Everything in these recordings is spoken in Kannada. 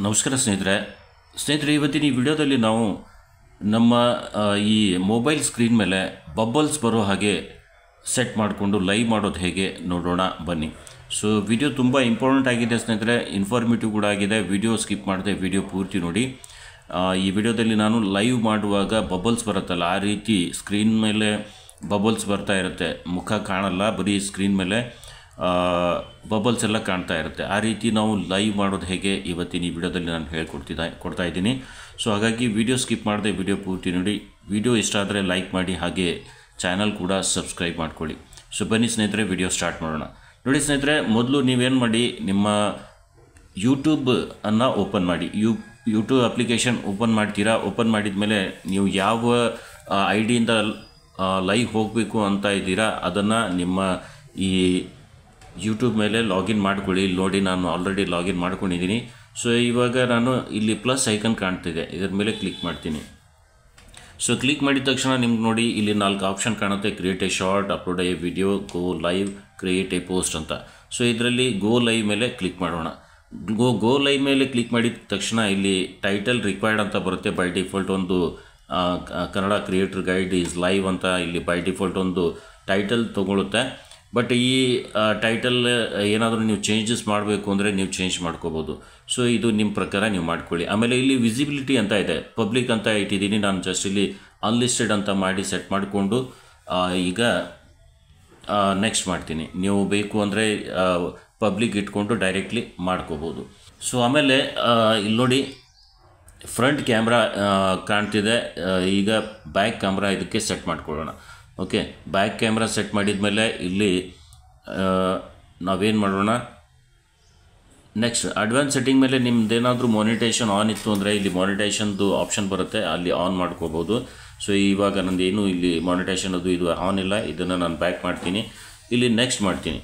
ನಮಸ್ಕಾರ ಸ್ನೇಹಿತರೆ ಇವತ್ತಿನ ಈ ವಿಡಿಯೋದಲ್ಲಿ ನಾವು ನಮ್ಮ ಈ ಮೊಬೈಲ್ ಸ್ಕ್ರೀನ್ ಮೇಲೆ ಬಬಲ್ಸ್ ಬರೋ ಹಾಗೆ ಸೆಟ್ ಮಾಡಿಕೊಂಡು ಲೈವ್ ಮಾಡೋದು ಹೇಗೆ ನೋಡೋಣ ಬನ್ನಿ. ಸೊ ವಿಡಿಯೋ ತುಂಬ ಇಂಪಾರ್ಟೆಂಟ್ ಆಗಿದೆ ಸ್ನೇಹಿತರೆ, ಇನ್ಫಾರ್ಮೇಟಿವ್ ಕೂಡ ಆಗಿದೆ. ವಿಡಿಯೋ ಸ್ಕಿಪ್ ಮಾಡದೆ ವಿಡಿಯೋ ಪೂರ್ತಿ ನೋಡಿ. ಈ ವಿಡಿಯೋದಲ್ಲಿ ನಾನು ಲೈವ್ ಮಾಡುವಾಗ ಬಬಲ್ಸ್ ಬರುತ್ತಲ್ಲ, ಆ ರೀತಿ ಸ್ಕ್ರೀನ್ ಮೇಲೆ ಬಬಲ್ಸ್ ಬರ್ತಾ ಇರುತ್ತೆ. ಮುಖ ಕಾಣಲ್ಲ, ಬರೀ ಸ್ಕ್ರೀನ್ ಮೇಲೆ ಬಬಲ್ಸ್ ಎಲ್ಲ ಕಾಣ್ತಾ ಇರುತ್ತೆ. ಆ ರೀತಿ ನಾವು ಲೈವ್ ಮಾಡೋದು ಹೇಗೆ ಇವತ್ತಿನ ಈ ವಿಡಿಯೋದಲ್ಲಿ ನಾನು ಕೊಡ್ತಾ ಇದ್ದೀನಿ. ಸೊ ಹಾಗಾಗಿ ವಿಡಿಯೋ ಸ್ಕಿಪ್ ಮಾಡದೆ ವಿಡಿಯೋ ಪೂರ್ತಿ ನೋಡಿ. ವಿಡಿಯೋ ಇಷ್ಟ ಆದರೆ ಲೈಕ್ ಮಾಡಿ, ಹಾಗೆ ಚಾನಲ್ ಕೂಡ ಸಬ್ಸ್ಕ್ರೈಬ್ ಮಾಡ್ಕೊಳ್ಳಿ. ಸೊ ಬನ್ನಿ ಸ್ನೇಹಿತರೆ, ವಿಡಿಯೋ ಸ್ಟಾರ್ಟ್ ಮಾಡೋಣ. ನೋಡಿ ಸ್ನೇಹಿತರೆ, ಮೊದಲು ನೀವೇನು ಮಾಡಿ, ನಿಮ್ಮ ಯೂಟ್ಯೂಬನ್ನು ಓಪನ್ ಮಾಡಿ. ಯೂಟ್ಯೂಬ್ ಅಪ್ಲಿಕೇಶನ್ ಓಪನ್ ಮಾಡ್ತೀರಾ. ಓಪನ್ ಮಾಡಿದ ಮೇಲೆ ನೀವು ಯಾವ ಐ ಡಿಯಿಂದ ಲೈವ್ ಹೋಗಬೇಕು ಅಂತ ಇದ್ದೀರಾ ಅದನ್ನು ನಿಮ್ಮ ಈ ಯೂಟ್ಯೂಬ್ ಮೇಲೆ ಲಾಗಿನ್ ಮಾಡ್ಕೊಳ್ಳಿ. ಇಲ್ಲಿ ನೋಡಿ, ನಾನು ಆಲ್ರೆಡಿ ಲಾಗಿನ್ ಮಾಡ್ಕೊಂಡಿದ್ದೀನಿ. ಸೊ ಇವಾಗ ನಾನು ಇಲ್ಲಿ ಪ್ಲಸ್ ಐಕನ್ ಕಾಣ್ತಿದೆ, ಇದರ ಮೇಲೆ ಕ್ಲಿಕ್ ಮಾಡ್ತೀನಿ. ಸೊ ಕ್ಲಿಕ್ ಮಾಡಿದ ತಕ್ಷಣ ನಿಮ್ಗೆ ನೋಡಿ ಇಲ್ಲಿ 4 ಆಪ್ಷನ್ ಕಾಣುತ್ತೆ: create A short, upload A video, go live, create A post ಅಂತ. ಸೊ ಇದರಲ್ಲಿ ಗೋ ಲೈವ್ ಮೇಲೆ ಕ್ಲಿಕ್ ಮಾಡೋಣ. ಗೋ ಲೈವ್ ಮೇಲೆ ಕ್ಲಿಕ್ ಮಾಡಿದ ತಕ್ಷಣ ಇಲ್ಲಿ ಟೈಟಲ್ ರಿಕ್ವೈರ್ಡ್ ಅಂತ ಬರುತ್ತೆ. ಬೈ ಡಿಫಾಲ್ಟ್ ಒಂದು Kannada creator guide is live ಅಂತ ಇಲ್ಲಿ ಬೈ ಡಿಫಾಲ್ಟ್ ಒಂದು ಟೈಟಲ್ ತೊಗೊಳುತ್ತೆ. ಬಟ್ ಈ ಟೈಟಲ್ ಏನಾದರೂ ನೀವು ಚೇಂಜಸ್ ಮಾಡಬೇಕು ಅಂದರೆ ನೀವು ಚೇಂಜ್ ಮಾಡ್ಕೋಬೋದು. ಸೊ ಇದು ನಿಮ್ಮ ಪ್ರಕಾರ ನೀವು ಮಾಡ್ಕೊಳ್ಳಿ. ಆಮೇಲೆ ಇಲ್ಲಿ ವಿಸಿಬಿಲಿಟಿ ಅಂತ ಇದೆ, ಪಬ್ಲಿಕ್ ಅಂತ ಇಟ್ಟಿದ್ದೀನಿ. ನಾನು ಜಸ್ಟ್ ಇಲ್ಲಿ ಅನ್ಲಿಸ್ಟೆಡ್ ಅಂತ ಮಾಡಿ ಸೆಟ್ ಮಾಡಿಕೊಂಡು ಈಗ ನೆಕ್ಸ್ಟ್ ಮಾಡ್ತೀನಿ. ನೀವು ಬೇಕು ಅಂದರೆ ಪಬ್ಲಿಕ್ ಇಟ್ಕೊಂಡು ಡೈರೆಕ್ಟ್ಲಿ ಮಾಡ್ಕೋಬೋದು. ಸೊ ಆಮೇಲೆ ಇಲ್ಲಿ ನೋಡಿ, ಫ್ರಂಟ್ ಕ್ಯಾಮ್ರಾ ಕಾಣ್ತಿದೆ. ಈಗ ಬ್ಯಾಕ್ ಕ್ಯಾಮ್ರಾ ಇದಕ್ಕೆ ಸೆಟ್ ಮಾಡ್ಕೊಳ್ಳೋಣ. ಓಕೆ, ಬ್ಯಾಕ್ ಕ್ಯಾಮ್ರಾ ಸೆಟ್ ಮಾಡಿದ ಮೇಲೆ ಇಲ್ಲಿ ನಾವೇನು ಮಾಡೋಣ, ನೆಕ್ಸ್ಟ್ ಅಡ್ವಾನ್ಸ್ ಸೆಟ್ಟಿಂಗ್ ಮೇಲೆ ನಿಮ್ದೇನಾದರೂ ಮಾನಿಟೇಷನ್ ಆನ್ ಇತ್ತು ಅಂದರೆ ಇಲ್ಲಿ ಮಾನಿಟೇಷನ್ದು ಆಪ್ಷನ್ ಬರುತ್ತೆ, ಅಲ್ಲಿ ಆನ್ ಮಾಡ್ಕೋಬೋದು. ಸೊ ಇವಾಗ ನಂದೇನು ಇಲ್ಲಿ ಮಾನಿಟೇಷನ್ ಇದು ಆನ್ ಇಲ್ಲ, ಇದನ್ನು ನಾನು ಬ್ಯಾಕ್ ಮಾಡ್ತೀನಿ. ಇಲ್ಲಿ ನೆಕ್ಸ್ಟ್ ಮಾಡ್ತೀನಿ.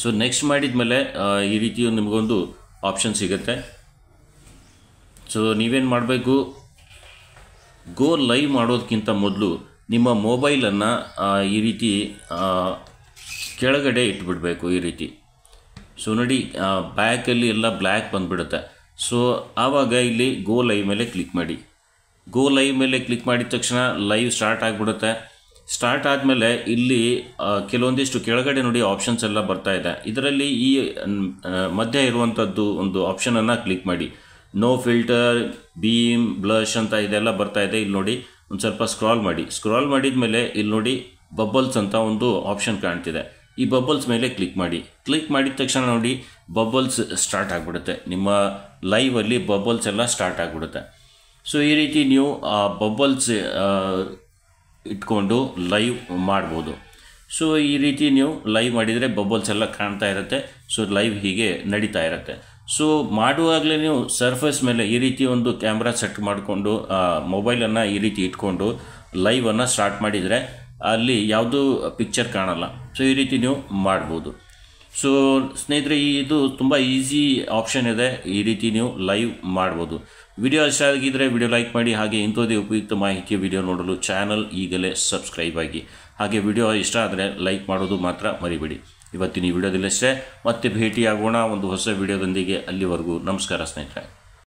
ಸೊ ನೆಕ್ಸ್ಟ್ ಮಾಡಿದ ಮೇಲೆ ಈ ರೀತಿ ನಿಮಗೊಂದು ಆಪ್ಷನ್ ಸಿಗುತ್ತೆ. ಸೊ ನೀವೇನು ಮಾಡಬೇಕು, ಗೋ ಲೈವ್ ಮಾಡೋದಕ್ಕಿಂತ ಮೊದಲು ನಿಮ್ಮ ಮೊಬೈಲನ್ನು ಈ ರೀತಿ ಕೆಳಗಡೆ ಇಟ್ಬಿಡಬೇಕು, ಈ ರೀತಿ. ಸೊ ನೋಡಿ, ಬ್ಯಾಕಲ್ಲಿ ಎಲ್ಲ ಬ್ಲ್ಯಾಕ್ ಬಂದುಬಿಡುತ್ತೆ. ಸೊ ಆವಾಗ ಇಲ್ಲಿ ಗೋ ಲೈವ್ ಮೇಲೆ ಕ್ಲಿಕ್ ಮಾಡಿ. ಗೋ ಲೈವ್ ಮೇಲೆ ಕ್ಲಿಕ್ ಮಾಡಿದ ತಕ್ಷಣ ಲೈವ್ ಸ್ಟಾರ್ಟ್ ಆಗಿಬಿಡುತ್ತೆ. ಸ್ಟಾರ್ಟ್ ಆದಮೇಲೆ ಇಲ್ಲಿ ಕೆಲವೊಂದಿಷ್ಟು ಕೆಳಗಡೆ ನೋಡಿ ಆಪ್ಷನ್ಸ್ ಎಲ್ಲ ಬರ್ತಾ ಇದೆ. ಇದರಲ್ಲಿ ಈ ಮಧ್ಯೆ ಇರುವಂಥದ್ದು ಒಂದು ಆಪ್ಷನನ್ನು ಕ್ಲಿಕ್ ಮಾಡಿ. ನೋ ಫಿಲ್ಟರ್, ಬೀಮ್, ಬ್ಲಷ್ ಅಂತ ಇದೆಲ್ಲ ಬರ್ತಾ ಇದೆ. ಇಲ್ಲಿ ನೋಡಿ, ಒಂದು ಸ್ವಲ್ಪ ಸ್ಕ್ರಾಲ್ ಮಾಡಿ. ಸ್ಕ್ರಾಲ್ ಮಾಡಿದ ಮೇಲೆ ಇಲ್ಲಿ ನೋಡಿ ಬಬಲ್ಸ್ ಅಂತ ಒಂದು ಆಪ್ಷನ್ ಕಾಣ್ತಿದೆ. ಈ ಬಬಲ್ಸ್ ಮೇಲೆ ಕ್ಲಿಕ್ ಮಾಡಿ. ಕ್ಲಿಕ್ ಮಾಡಿದ ತಕ್ಷಣ ನೋಡಿ ಬಬಲ್ಸ್ ಸ್ಟಾರ್ಟ್ ಆಗಿಬಿಡುತ್ತೆ. ನಿಮ್ಮ ಲೈವಲ್ಲಿ ಬಬಲ್ಸ್ ಎಲ್ಲ ಸ್ಟಾರ್ಟ್ ಆಗಿಬಿಡುತ್ತೆ. ಸೊ ಈ ರೀತಿ ನೀವು ಬಬಲ್ಸ್ ಇಟ್ಕೊಂಡು ಲೈವ್ ಮಾಡ್ಬೋದು. ಸೊ ಈ ರೀತಿ ನೀವು ಲೈವ್ ಮಾಡಿದರೆ ಬಬಲ್ಸ್ ಎಲ್ಲ ಕಾಣ್ತಾ ಇರುತ್ತೆ. ಸೊ ಲೈವ್ ಹೀಗೆ ನಡೀತಾ ಇರುತ್ತೆ. ಸೊ ಮಾಡುವಾಗಲೇ ನೀವು ಸರ್ಫೇಸ್ ಮೇಲೆ ಈ ರೀತಿ ಒಂದು ಕ್ಯಾಮ್ರಾ ಸೆಟ್ ಮಾಡಿಕೊಂಡು ಮೊಬೈಲನ್ನು ಈ ರೀತಿ ಇಟ್ಕೊಂಡು ಲೈವನ್ನು ಸ್ಟಾರ್ಟ್ ಮಾಡಿದರೆ ಅಲ್ಲಿ ಯಾವುದೂ ಪಿಕ್ಚರ್ ಕಾಣಲ್ಲ. ಸೊ ಈ ರೀತಿ ನೀವು ಮಾಡ್ಬೋದು. ಸೊ ಸ್ನೇಹಿತರೆ, ಇದು ತುಂಬ ಈಸಿ ಆಪ್ಷನ್ ಇದೆ. ಈ ರೀತಿ ನೀವು ಲೈವ್ ಮಾಡ್ಬೋದು. ವಿಡಿಯೋ ಇಷ್ಟ ಆಗಿದ್ದರೆ ವಿಡಿಯೋ ಲೈಕ್ ಮಾಡಿ, ಹಾಗೆ ಇಂಥದ್ದೇ ಉಪಯುಕ್ತ ಮಾಹಿತಿಯ ವಿಡಿಯೋ ನೋಡಲು ಚಾನಲ್ ಈಗಲೇ ಸಬ್ಸ್ಕ್ರೈಬ್ ಆಗಿ. ಹಾಗೆ ವಿಡಿಯೋ ಇಷ್ಟ ಆದರೆ ಲೈಕ್ ಮಾಡೋದು ಮಾತ್ರ ಮರಿಬೇಡಿ. ಇವತ್ತಿನ ಈ ವಿಡಿಯೋದಲ್ಲಷ್ಟೇ, ಮತ್ತೆ ಭೇಟಿಯಾಗೋಣ ಒಂದು ಹೊಸ ವಿಡಿಯೋದೊಂದಿಗೆ. ಅಲ್ಲಿವರೆಗೂ ನಮಸ್ಕಾರ ಸ್ನೇಹಿತರೆ.